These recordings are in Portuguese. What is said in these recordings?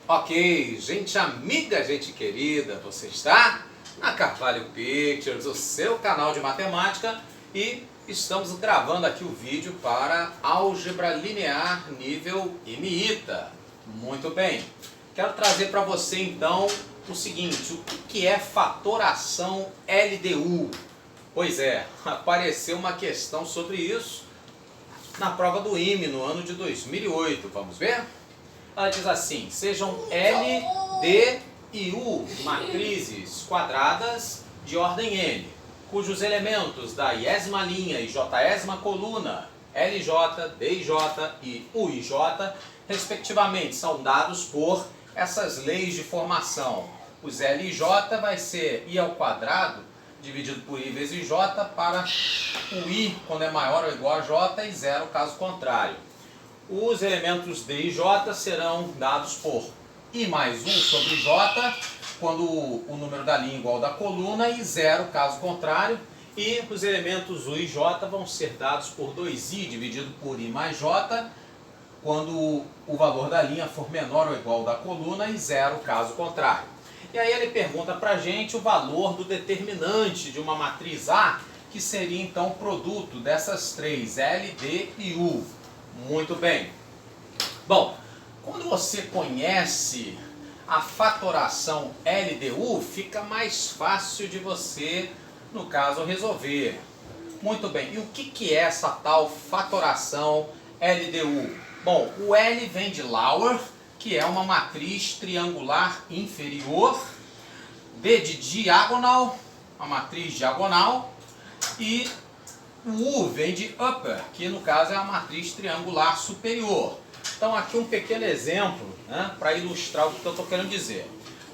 Ok, gente amiga, gente querida, você está na Carvalho Pictures, o seu canal de matemática, e estamos gravando aqui o vídeo para álgebra linear nível IMITA. Muito bem, quero trazer para você então o seguinte: o que é fatoração LDU? Pois é, apareceu uma questão sobre isso na prova do IME no ano de 2008, vamos ver? Ela diz assim: sejam L, D e U matrizes quadradas de ordem N, cujos elementos da iésima linha e jésima coluna, LJ, DJ e UJ, respectivamente, são dados por essas leis de formação. Os L e J vai ser I ao quadrado dividido por I vezes J para o I quando é maior ou igual a J e zero caso contrário. Os elementos D e J serão dados por I mais 1 sobre J, quando o número da linha é igual ao da coluna, e zero caso contrário. E os elementos U e J vão ser dados por 2I dividido por I mais J, quando o valor da linha for menor ou igual ao da coluna, e zero caso contrário. E aí ele pergunta para a gente o valor do determinante de uma matriz A, que seria então o produto dessas três, L, D e U. Muito bem. Bom, quando você conhece a fatoração LDU, fica mais fácil de você, no caso, resolver. Muito bem. E o que é essa tal fatoração LDU? Bom, o L vem de Laur, que é uma matriz triangular inferior, D de diagonal, uma matriz diagonal, e o U vem de upper, que no caso é a matriz triangular superior. Então aqui um pequeno exemplo, né, para ilustrar o que eu estou querendo dizer.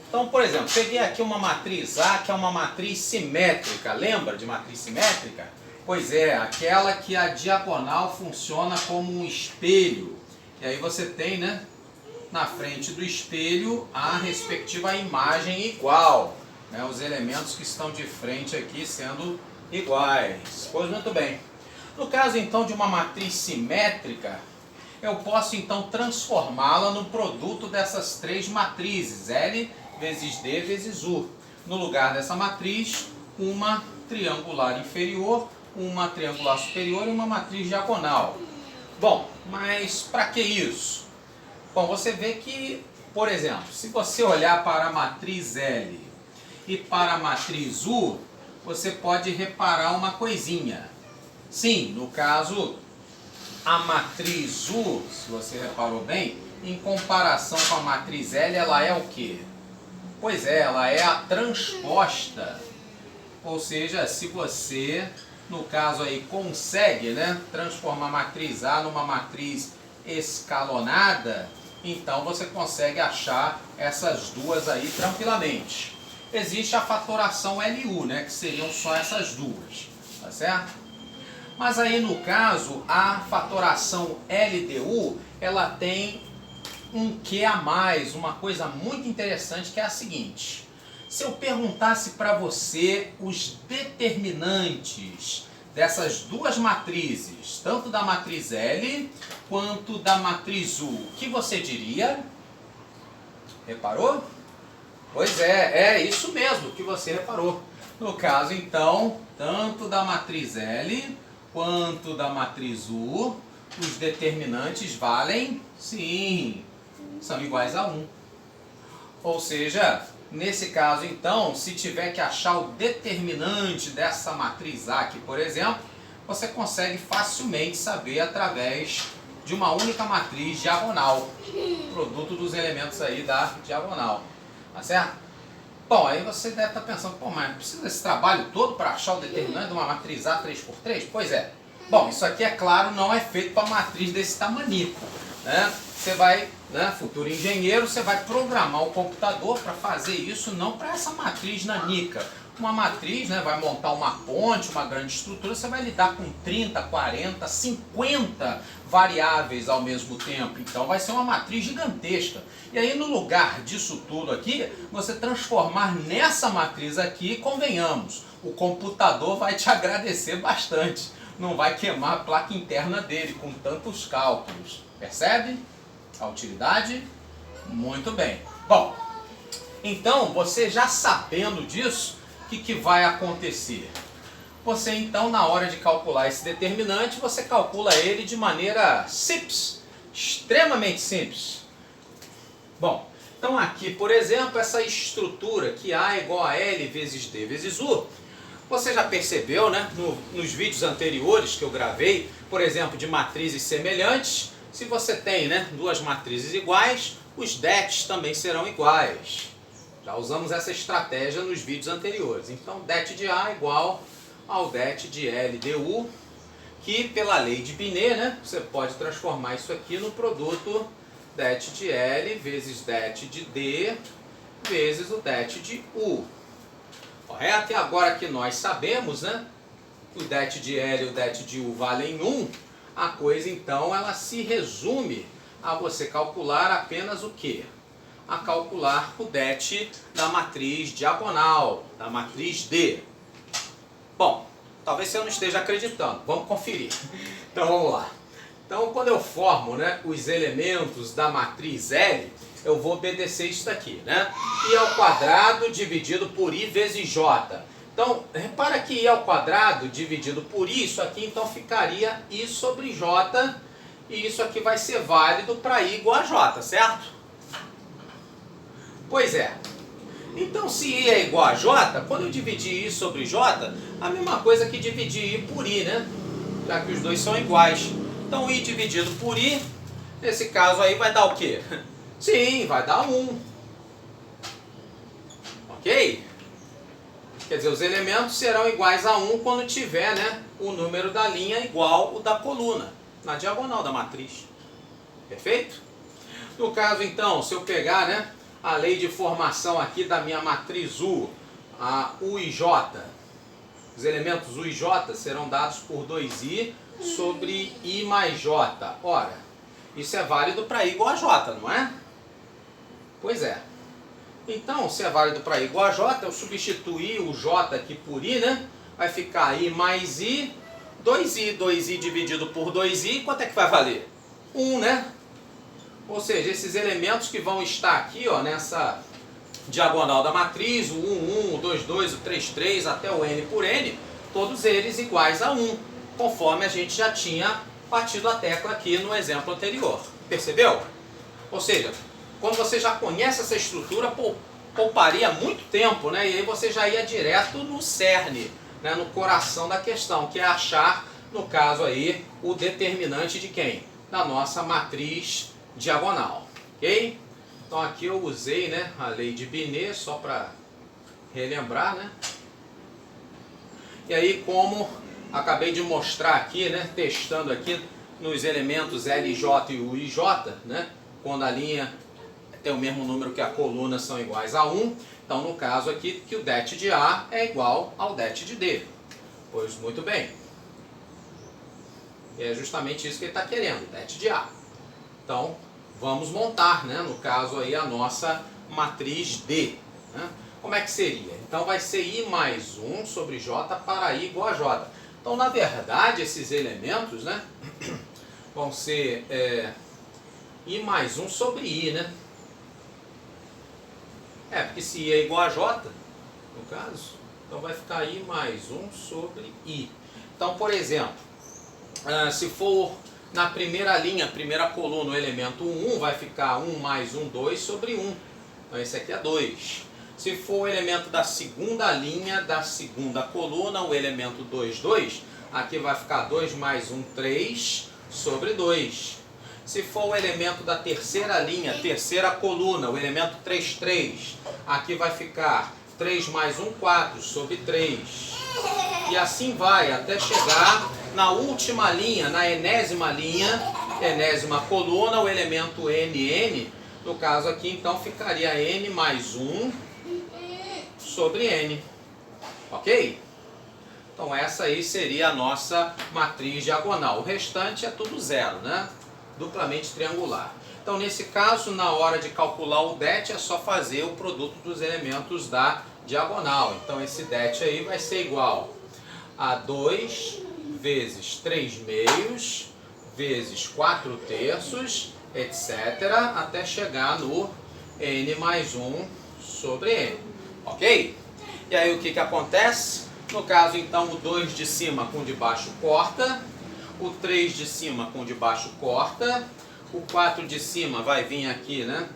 Então, por exemplo, peguei aqui uma matriz A, que é uma matriz simétrica. Lembra de matriz simétrica? Pois é, aquela que a diagonal funciona como um espelho. E aí você tem, né, na frente do espelho a respectiva imagem igual, né, os elementos que estão de frente aqui sendo iguais. Pois muito bem. No caso então de uma matriz simétrica, eu posso então transformá-la no produto dessas três matrizes, L vezes D vezes U. No lugar dessa matriz, uma triangular inferior, uma triangular superior e uma matriz diagonal. Bom, mas para que isso? Bom, você vê que, por exemplo, se você olhar para a matriz L e para a matriz U, você pode reparar uma coisinha. Sim, no caso, a matriz U, se você reparou bem, em comparação com a matriz L, ela é o quê? Pois é, ela é a transposta. Ou seja, se você, no caso aí, consegue, né, transformar a matriz A numa matriz escalonada, então você consegue achar essas duas aí tranquilamente. Existe a fatoração LU, né, que seriam só essas duas, tá certo? Mas aí no caso, a fatoração LDU, ela tem um quê a mais, uma coisa muito interessante, que é a seguinte: se eu perguntasse para você os determinantes dessas duas matrizes, tanto da matriz L quanto da matriz U, o que você diria? Reparou? Pois é isso mesmo que você reparou. No caso, então, tanto da matriz L quanto da matriz U, os determinantes valem, sim, são iguais a 1. Ou seja, nesse caso, então, se tiver que achar o determinante dessa matriz A aqui, por exemplo, você consegue facilmente saber através de uma única matriz diagonal, produto dos elementos aí da diagonal. Tá certo? Bom, aí você deve estar pensando, pô, mas precisa desse trabalho todo para achar o determinante de uma matriz A 3x3? Pois é. Bom, isso aqui, é claro, não é feito para matriz desse tamanico, né? Você vai, né, futuro engenheiro, você vai programar o computador para fazer isso, não para essa matriz nanica. Uma matriz, né, vai montar uma ponte, uma grande estrutura, você vai lidar com 30, 40, 50 variáveis ao mesmo tempo. Então vai ser uma matriz gigantesca. E aí no lugar disso tudo aqui, você transformar nessa matriz aqui, convenhamos, o computador vai te agradecer bastante. Não vai queimar a placa interna dele com tantos cálculos. Percebe a utilidade? Muito bem. Bom, então você já sabendo disso, o que vai acontecer? Você então, na hora de calcular esse determinante, você calcula ele de maneira simples, extremamente simples. Bom, então aqui, por exemplo, essa estrutura que A é igual a L vezes D vezes U, você já percebeu, né, nos vídeos anteriores que eu gravei, por exemplo, de matrizes semelhantes, se você tem, né, duas matrizes iguais, os dets também serão iguais. Já usamos essa estratégia nos vídeos anteriores. Então, det de A é igual ao det de L du, que pela lei de Binet, né, você pode transformar isso aqui no produto det de L vezes det de D vezes o det de U. Correto? E agora que nós sabemos, né, que o det de L e o det de U valem 1, a coisa então ela se resume a você calcular apenas o quê? A calcular o det da matriz diagonal, da matriz D. Bom, talvez você não esteja acreditando, vamos conferir. Então vamos lá. Então quando eu formo, né, os elementos da matriz L, eu vou obedecer isso daqui, né? I ao quadrado dividido por I vezes J. Então, repara que I ao quadrado dividido por I, isso aqui então ficaria I sobre J, e isso aqui vai ser válido para I igual a J, certo? Pois é. Então, se I é igual a J, quando eu dividir I sobre J, a mesma coisa que dividir I por I, né? Já que os dois são iguais. Então, I dividido por I, nesse caso aí vai dar o quê? Sim, vai dar 1. Ok? Quer dizer, os elementos serão iguais a 1 quando tiver, né, o número da linha igual o da coluna, na diagonal da matriz. Perfeito? No caso, então, se eu pegar, né, a lei de formação aqui da minha matriz U, a U e J, os elementos U e J serão dados por 2I sobre I mais J. Ora, isso é válido para I igual a J, não é? Pois é. Então, se é válido para I igual a J, eu substituir o J aqui por I, né? Vai ficar I mais I, 2I. 2I dividido por 2I, quanto é que vai valer? 1, né? Ou seja, esses elementos que vão estar aqui, ó, nessa diagonal da matriz, o 1, 1, o 2, 2, o 3, 3, até o N por N, todos eles iguais a 1, conforme a gente já tinha batido a tecla aqui no exemplo anterior. Percebeu? Ou seja, quando você já conhece essa estrutura, pouparia muito tempo, né? E aí você já ia direto no cerne, né? No coração da questão, que é achar, no caso aí, o determinante de quem? Da nossa matriz diagonal, ok? Então aqui eu usei, né, a lei de Binet, só para relembrar, né? E aí, como acabei de mostrar aqui, né, testando aqui nos elementos LJ e UIJ, né, quando a linha tem o mesmo número que a coluna são iguais a 1, então no caso aqui que o det de A é igual ao det de D. Pois muito bem. E é justamente isso que ele está querendo, det de A. Então vamos montar, né, no caso aí a nossa matriz D. Né? Como é que seria? Então vai ser I mais 1 sobre J para I igual a J. Então na verdade esses elementos, né, vão ser I mais 1 sobre I, né? Porque se I é igual a J, no caso, então vai ficar I mais 1 sobre I. Então, por exemplo, se for na primeira linha, primeira coluna, o elemento 1, vai ficar 1 mais 1, 2 sobre 1. Então, esse aqui é 2. Se for o elemento da segunda linha, da segunda coluna, o elemento 2, 2, aqui vai ficar 2 mais 1, 3 sobre 2. Se for o elemento da terceira linha, terceira coluna, o elemento 3, 3, aqui vai ficar 3 mais 1, 4 sobre 3. E assim vai, até chegar na última linha, na enésima linha, enésima coluna, o elemento NN, no caso aqui então ficaria N mais 1 sobre N. Ok? Então essa aí seria a nossa matriz diagonal. O restante é tudo zero, né? Duplamente triangular. Então nesse caso, na hora de calcular o det, é só fazer o produto dos elementos da diagonal. Então esse det aí vai ser igual a 2 vezes 3 meios vezes 4 terços etc., até chegar no n mais 1 sobre n, ok? E aí o que acontece? No caso, então, o 2 de cima com o de baixo corta, o 3 de cima com o de baixo corta, o 4 de cima vai vir aqui, né?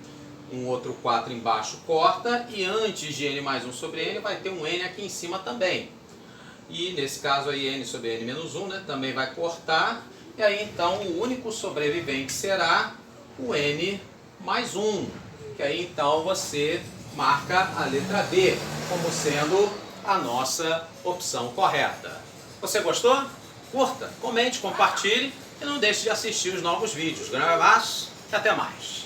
Um outro 4 embaixo corta, e antes de n mais 1 sobre n vai ter um n aqui em cima também. E nesse caso aí n sobre n menos 1, né? Também vai cortar, e aí então o único sobrevivente será o n mais 1, que aí então você marca a letra B como sendo a nossa opção correta. Você gostou? Curta, comente, compartilhe e não deixe de assistir os novos vídeos. Grande abraço e até mais!